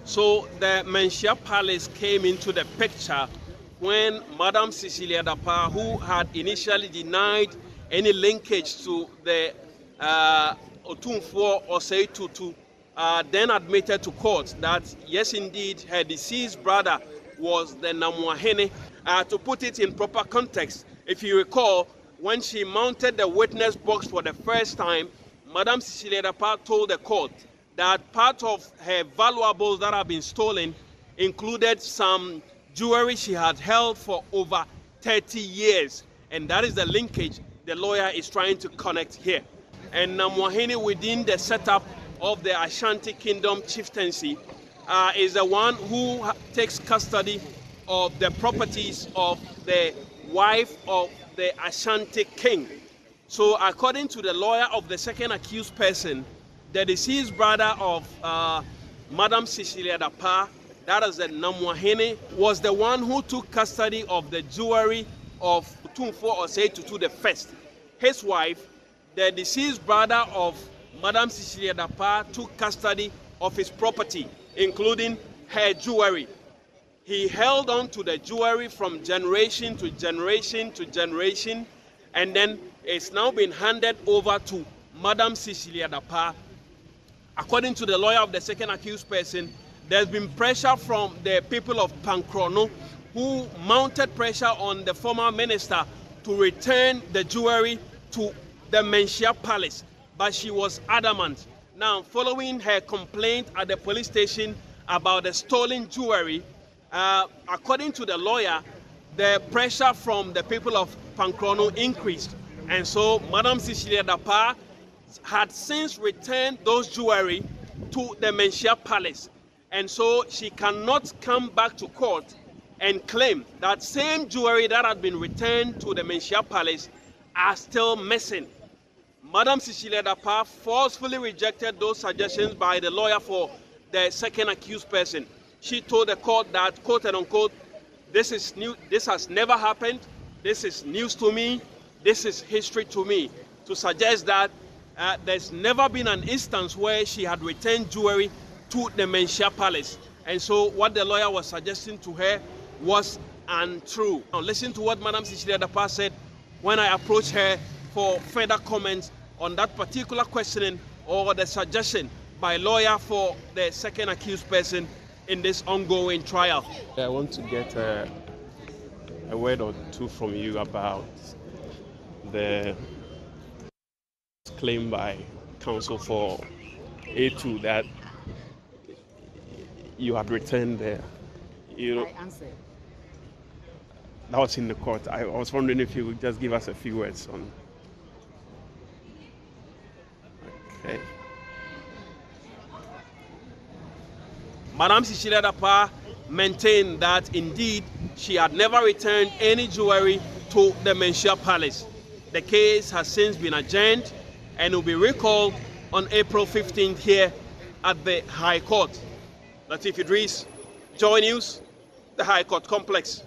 So the Menchia Palace came into the picture when Madam Cecilia Dapaah, who had initially denied any linkage to the Otumfuo Osei Tutu, then admitted to court that yes, indeed, her deceased brother was the Namuahene. To put it in proper context, if you recall, when she mounted the witness box for the first time, Madam Cecilia Dapaah told the court that part of her valuables that have been stolen included some jewelry she had held for over 30 years. And that is the linkage the lawyer is trying to connect here. And Namuahene, within the setup of the Ashanti Kingdom chieftaincy, is the one who takes custody of the properties of the wife of the Ashanti king. So according to the lawyer of the second accused person, the deceased brother of Madam Cecilia Dapaah, that is the Namuahene, was the one who took custody of the jewelry of Otumfuo Osei Tutu I. His wife, the deceased brother of Madam Cecilia Dapaah, took custody of his property, including her jewelry. He held on to the jewelry from generation to generation to generation, and then it's now been handed over to Madam Cecilia Dapaah. According to the lawyer of the second accused person, there's been pressure from the people of Pankrono, who mounted pressure on the former minister to return the jewelry to the Menchia Palace, but she was adamant. Now, following her complaint at the police station about the stolen jewelry, according to the lawyer, the pressure from the people of Pankrono increased. And so Madam Cecilia Dapaah had since returned those jewelry to the Menchia Palace. And so she cannot come back to court and claim that same jewelry that had been returned to the Menchia Palace are still missing. Madam Cecilia Dapaah forcefully rejected those suggestions by the lawyer for the second accused person. She told the court that, quote and unquote, this is new, this has never happened, this is news to me, this is history to me, to suggest that there's never been an instance where she had returned jewelry to the Menchia Palace. And so what the lawyer was suggesting to her was untrue. Now listen to what Madam Cecilia Dapaah said when I approached her for further comments on that particular questioning or the suggestion by lawyer for the second accused person in this ongoing trial. I want to get a word or two from you about the claim by counsel for A2 that you had returned there. I answered. That was in the court. I was wondering if you would just give us a few words on. Okay. Madam Cecilia Dapaah maintained that indeed she had never returned any jewelry to the Menchia Palace. The case has since been adjourned and will be recalled on April 15th here at the High Court. Latif Idris, Joy News, the High Court Complex.